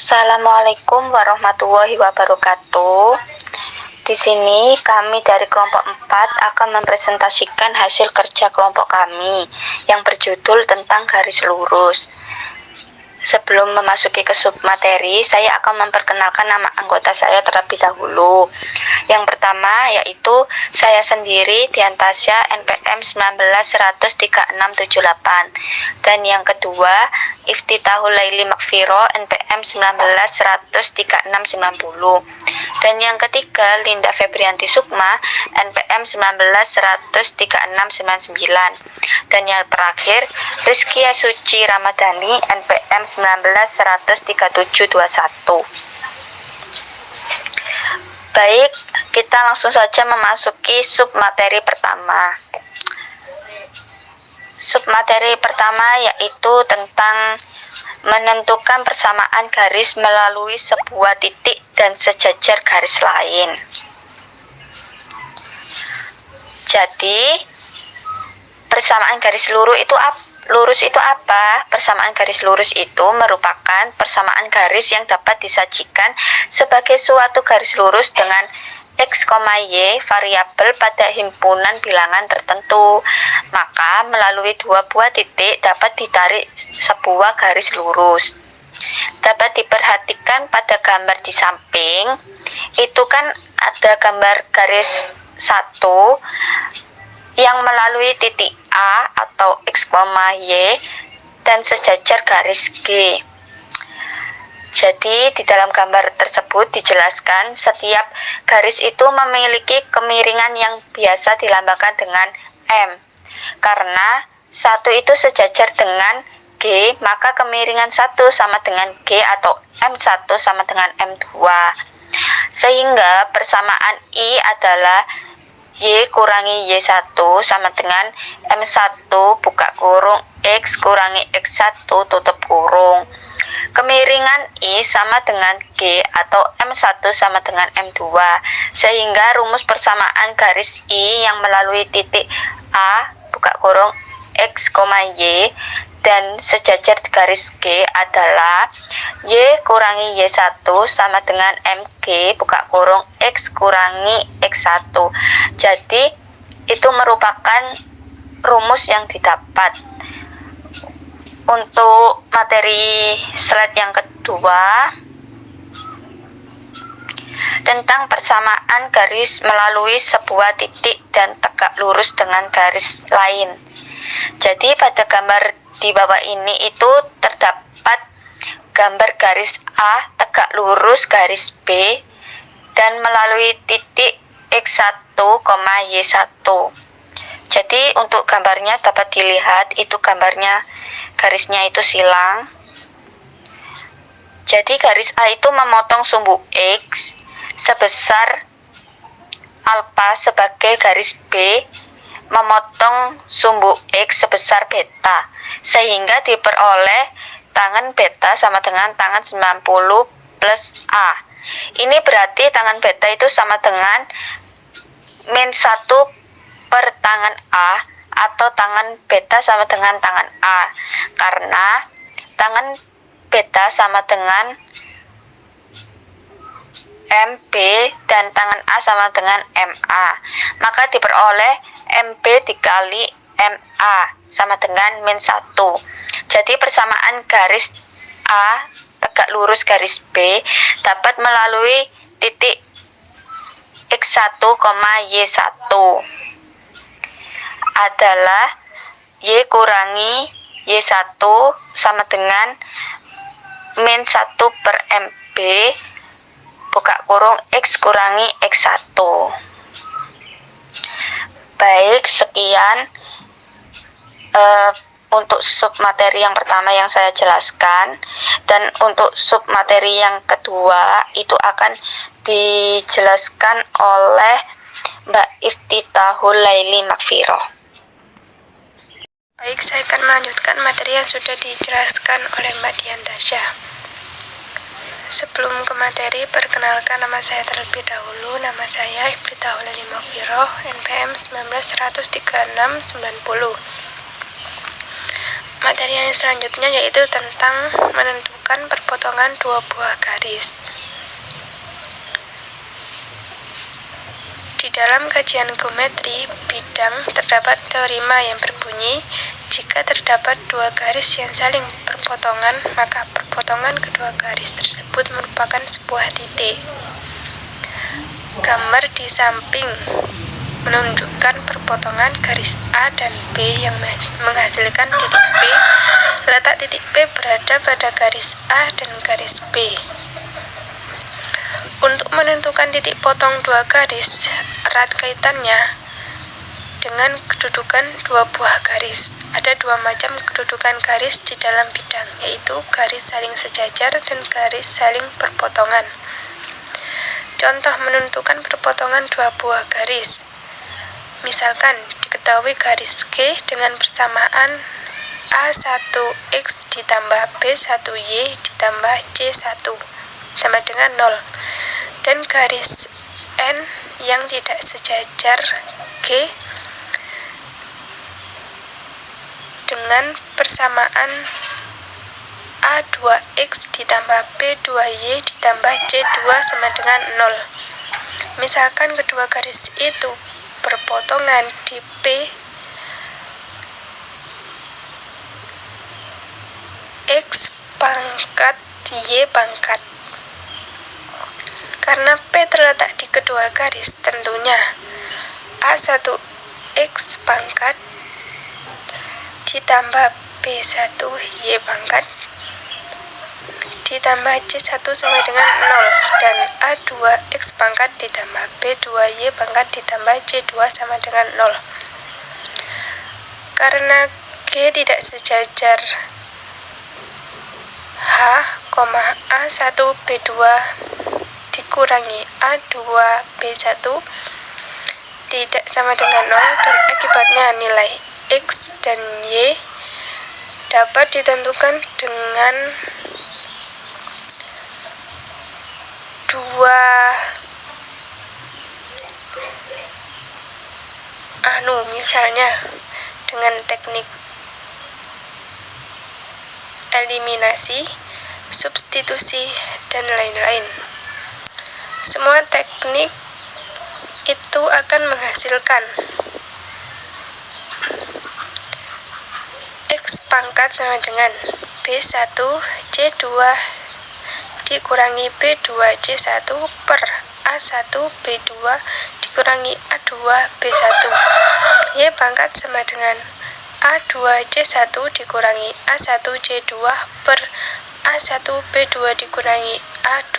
Assalamualaikum warahmatullahi wabarakatuh. Di sini kami dari kelompok 4 akan mempresentasikan hasil kerja kelompok kami yang berjudul tentang garis lurus. Sebelum memasuki ke submateri, saya akan memperkenalkan nama anggota saya terlebih dahulu. Yang pertama yaitu saya sendiri, Diantasya, NPM 19-13678. Dan yang kedua, Iftitahul Laili Makfiro, NPM 19-13690. Dan yang ketiga, Linda Febrianti Sukma, NPM 19-13699. Dan yang terakhir, Rizkia Suci Ramadhani, NPM 19-13721. Baik, kita langsung saja memasuki submateri pertama. Submateri pertama yaitu tentang menentukan persamaan garis melalui sebuah titik dan sejajar garis lain. Jadi, persamaan garis lurus itu apa? Persamaan garis lurus itu merupakan persamaan garis yang dapat disajikan sebagai suatu garis lurus dengan X, Y variabel pada himpunan bilangan tertentu. Maka melalui dua buah titik dapat ditarik sebuah garis lurus. Dapat diperhatikan pada gambar di samping, itu kan ada gambar garis 1 yang melalui titik A atau X, Y dan sejajar garis G. Jadi di dalam gambar tersebut dijelaskan setiap garis itu memiliki kemiringan yang biasa dilambangkan dengan M. Karena 1 itu sejajar dengan G, maka kemiringan 1 sama dengan G atau M1 sama dengan M2. Sehingga persamaan I adalah Y kurangi Y1 sama dengan M1 buka kurung X kurangi X1 tutup kurung. Kemiringan I sama dengan G atau M1 sama dengan M2. Sehingga rumus persamaan garis I yang melalui titik A buka kurung X, Y dan sejajar garis G adalah Y kurangi Y1 sama dengan MG buka kurung X kurangi X1. Jadi itu merupakan rumus yang didapat. Untuk materi slide yang kedua tentang persamaan garis melalui sebuah titik dan tegak lurus dengan garis lain. Jadi pada gambar di bawah ini itu terdapat gambar garis A tegak lurus garis B dan melalui titik X1, Y1. Jadi untuk gambarnya dapat dilihat itu gambarnya garisnya itu silang. Jadi garis A itu memotong sumbu X sebesar alfa sebagai garis B memotong sumbu X sebesar beta, sehingga diperoleh tangan beta sama dengan tangan 90 plus A. Ini berarti tangan beta itu sama dengan min 1 per tangan A atau tangan beta sama dengan tangan A, karena tangan beta sama dengan MB dan tangan A sama dengan MA, maka diperoleh MB dikali MA sama dengan min 1. Jadi persamaan garis A tegak lurus garis B dapat melalui titik X1, Y1 adalah Y kurangi Y1 sama dengan min 1 per MB buka kurung X kurangi X1. Baik, sekian untuk submateri yang pertama yang saya jelaskan. Dan untuk submateri yang kedua itu akan dijelaskan oleh Mbak Iftitahul Laili Makfiro. Baik, saya akan melanjutkan materi yang sudah dijelaskan oleh Mbak Diantasya. Sebelum ke materi, perkenalkan nama saya terlebih dahulu. Nama saya Iftitahul Laili Makfiro, NPM 19-13690. Materi yang selanjutnya yaitu tentang menentukan perpotongan dua buah garis. Di dalam kajian geometri bidang terdapat teorema yang berbunyi, jika terdapat dua garis yang saling berpotongan, maka perpotongan kedua garis tersebut merupakan sebuah titik. Gambar di samping menunjukkan perpotongan garis A dan B yang menghasilkan titik P. Letak titik P berada pada garis A dan garis B. Untuk menentukan titik potong dua garis, erat kaitannya dengan kedudukan dua buah garis. Ada dua macam kedudukan garis di dalam bidang, yaitu garis saling sejajar dan garis saling berpotongan. Contoh menentukan perpotongan dua buah garis. Misalkan diketahui garis G dengan persamaan A1X ditambah B1Y ditambah C1 sama dengan 0, dan garis N yang tidak sejajar G dengan persamaan A2X ditambah B2Y ditambah C2 sama dengan 0. Misalkan kedua garis itu berpotongan di P, X pangkat Y pangkat. Karena P terletak di kedua garis, tentunya A1X pangkat ditambah B1Y pangkat ditambah C1 sama dengan 0, dan A2X pangkat ditambah B2Y pangkat ditambah C2 sama dengan 0. Karena G tidak sejajar H, A1B2 dikurangi A2B1 tidak sama dengan 0, dan akibatnya nilai X dan Y dapat ditentukan dengan misalnya dengan teknik eliminasi, substitusi, dan lain-lain. Semua teknik itu akan menghasilkan X pangkat sama dengan B1 C2 dikurangi B2 C1 per A1 B2 dikurangi A2 B1. Y pangkat sama dengan A2 C1 dikurangi A1 C2 per A1 B2 dikurangi A2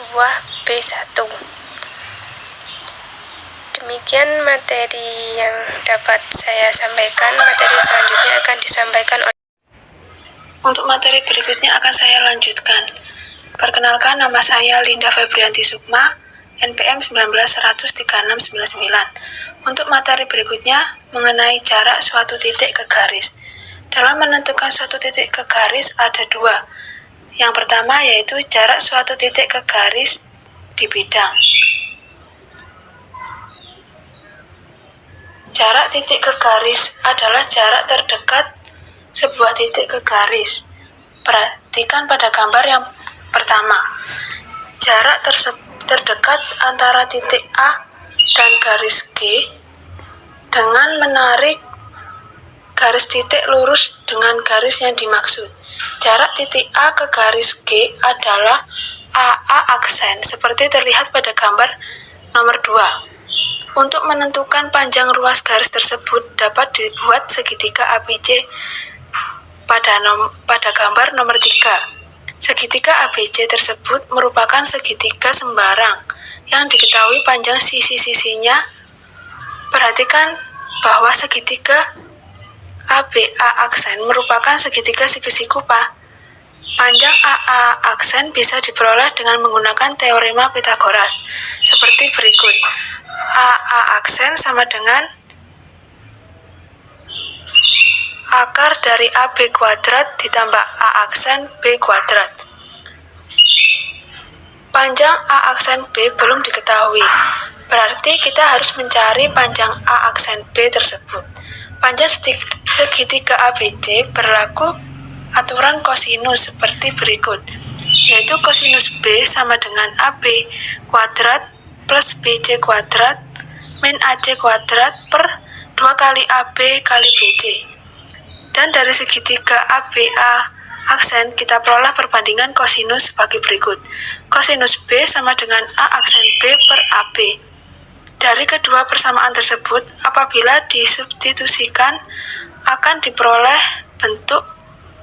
B1. Demikian materi yang dapat saya sampaikan. Materi selanjutnya akan disampaikan oleh... Untuk materi berikutnya akan saya lanjutkan. Perkenalkan, nama saya Linda Febrianti Sukma, NPM 19-13699. Untuk materi berikutnya mengenai jarak suatu titik ke garis. Dalam menentukan suatu titik ke garis ada dua. Yang pertama yaitu jarak suatu titik ke garis di bidang. Jarak titik ke garis adalah jarak terdekat sebuah titik ke garis. Perhatikan pada gambar yang pertama. Jarak terdekat antara titik A dan garis G dengan menarik garis titik lurus dengan garis yang dimaksud. Jarak titik A ke garis G adalah AA aksen seperti terlihat pada gambar nomor 2. Untuk menentukan panjang ruas garis tersebut dapat dibuat segitiga ABC pada gambar nomor 3. Segitiga ABC tersebut merupakan segitiga sembarang yang diketahui panjang sisi-sisinya. Perhatikan bahwa segitiga ABA aksen merupakan segitiga siku-siku panjang AA aksen bisa diperoleh dengan menggunakan teorema Pythagoras seperti berikut. AA aksen sama dengan akar dari AB kuadrat ditambah A aksen B kuadrat. Panjang A aksen B belum diketahui, berarti kita harus mencari panjang A aksen B tersebut. Panjang segitiga ABC berlaku aturan kosinus seperti berikut, yaitu kosinus B sama dengan AB kuadrat plus BC kuadrat min AC kuadrat per 2 kali AB kali BC. Dan dari segitiga ABA aksen kita peroleh perbandingan kosinus sebagai berikut. Kosinus B sama dengan A aksen B per AB. Dari kedua persamaan tersebut, apabila disubstitusikan akan diperoleh bentuk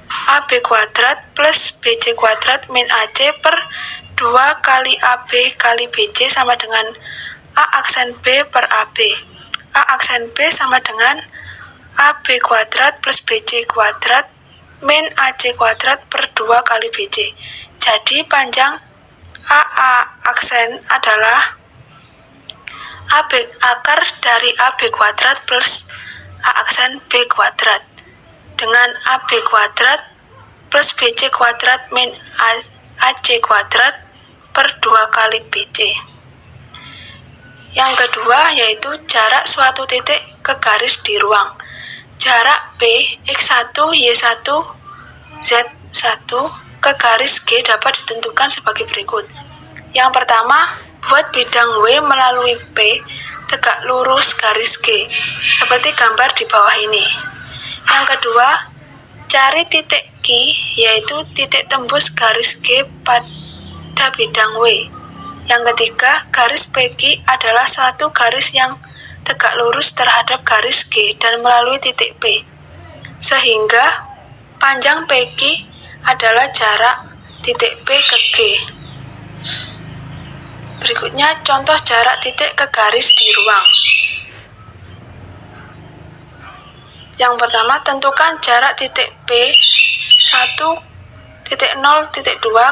AB kuadrat plus BC kuadrat min AC per 2 kali AB kali BC sama dengan A aksen B per AB. A aksen B sama dengan AB kuadrat plus BC kuadrat min AC kuadrat per 2 kali BC. Jadi panjang AA aksen adalah AB akar dari AB kuadrat plus A aksen B kuadrat dengan AB kuadrat plus BC kuadrat min AC kuadrat per 2 kali BC. Yang kedua yaitu jarak suatu titik ke garis di ruang. Jarak P, X1, Y1, Z1 ke garis G dapat ditentukan sebagai berikut. Yang pertama, buat bidang W melalui P tegak lurus garis G, seperti gambar di bawah ini. Yang kedua, cari titik Q, yaitu titik tembus garis G pada bidang W. Yang ketiga, garis PQ adalah suatu garis yang tegak lurus terhadap garis G dan melalui titik P, sehingga panjang PQ adalah jarak titik P ke G. Berikutnya contoh jarak titik ke garis di ruang. Yang pertama, tentukan jarak titik P 1.0.2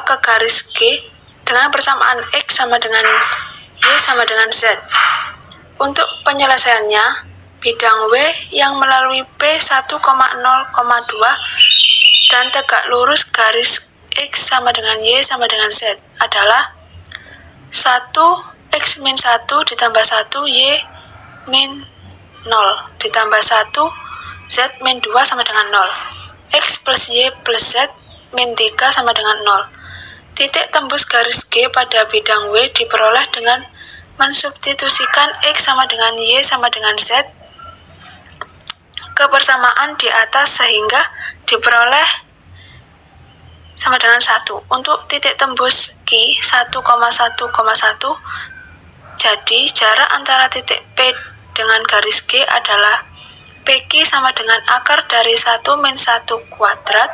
ke garis G dengan persamaan X sama dengan Y sama dengan Z. Untuk penyelesaiannya, bidang W yang melalui P 1,0,2 dan tegak lurus garis X sama dengan Y sama dengan Z adalah 1 X min 1 ditambah 1 Y min 0 ditambah 1 Z min 2 sama dengan 0. X plus Y plus Z min 3 sama dengan 0. Titik tembus garis G pada bidang W diperoleh dengan mensubstitusikan X sama dengan Y sama dengan Z ke persamaan di atas sehingga diperoleh sama dengan 1. Untuk titik tembus Q 1,1,1, jadi jarak antara titik P dengan garis G adalah PQ sama dengan akar dari 1 min 1 kuadrat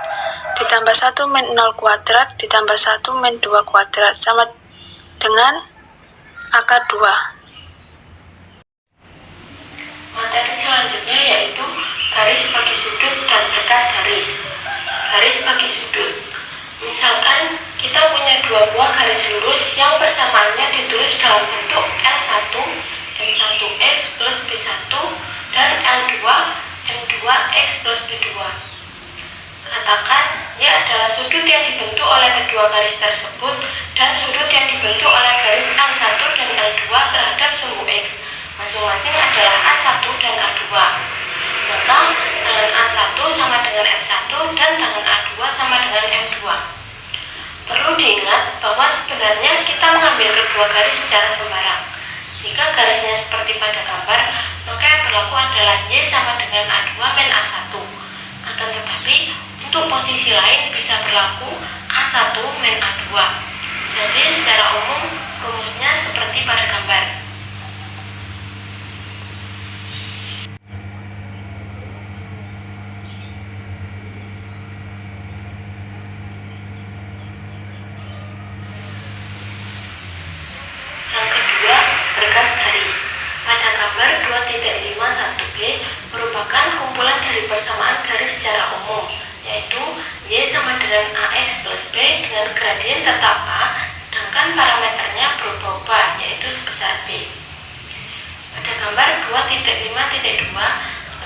ditambah 1 min 0 kuadrat ditambah 1 min 2 kuadrat sama dengan akar 2. Materi selanjutnya yaitu garis bagi sudut dan berkas garis. Garis bagi sudut. Misalkan kita punya dua buah garis lurus yang persamaannya ditulis dalam bentuk L1 M1X plus B1 dan L2 M2X plus B2. Katakan Y adalah sudut yang dibentuk oleh kedua garis tersebut dan sudut yang dibentuk oleh garis L1 dan L2 terhadap sumbu X masing-masing adalah A1 dan A2. Maka tangan A1 sama dengan M1 dan tangan A2 sama dengan M2. Perlu diingat bahwa sebenarnya kita mengambil kedua garis secara sembarang. Jika garisnya seperti pada gambar, maka yang berlaku adalah Y sama dengan A2 min A1. Akan tetapi, untuk posisi lain bisa berlaku A1 min A2. Jadi secara umum rumusnya seperti pada gambar. Yang kedua, berkas garis. Pada gambar 2.51b merupakan kumpulan dari persamaan garis secara umum, yaitu Y sama dengan AX plus B dengan gradien tetap A, sedangkan parameternya berubah-ubah, yaitu sebesar B. Pada gambar 2.5.2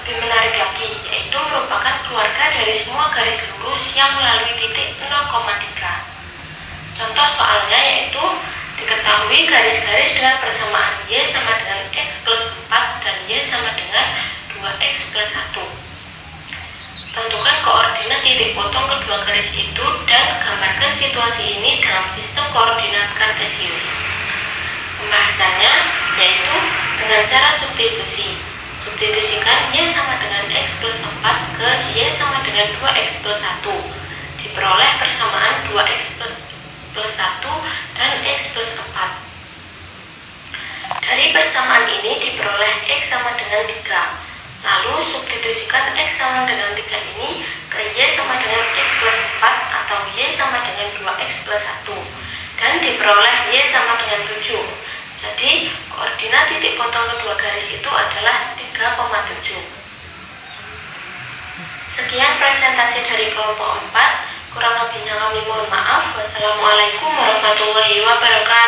lebih menarik lagi, yaitu merupakan keluarga dari semua garis lurus yang melalui titik 0,3. Contoh soalnya yaitu diketahui garis-garis dengan persamaan Y sama dengan X plus 4 dan Y sama dengan 2X plus 1. Tentukan koordinat titik potong kedua garis itu dan gambarkan situasi ini dalam sistem koordinat kartesius. Pembahasannya yaitu dengan cara substitusi. Substitusikan Y sama dengan X plus 4 ke Y sama dengan 2X plus 1. Diperoleh persamaan 2X plus 1 dan X plus 4. Dari persamaan ini diperoleh X sama dengan 3. Lalu substitusikan X sama dengan 3 ini ke Y sama dengan X plus 4 atau Y sama dengan 2X plus 1. Dan diperoleh Y sama dengan 7. Jadi, koordinat titik potong kedua garis itu adalah 3,7. Sekian presentasi dari kelompok 4. Kurang lebihnya kami mohon maaf. Wassalamualaikum warahmatullahi wabarakatuh.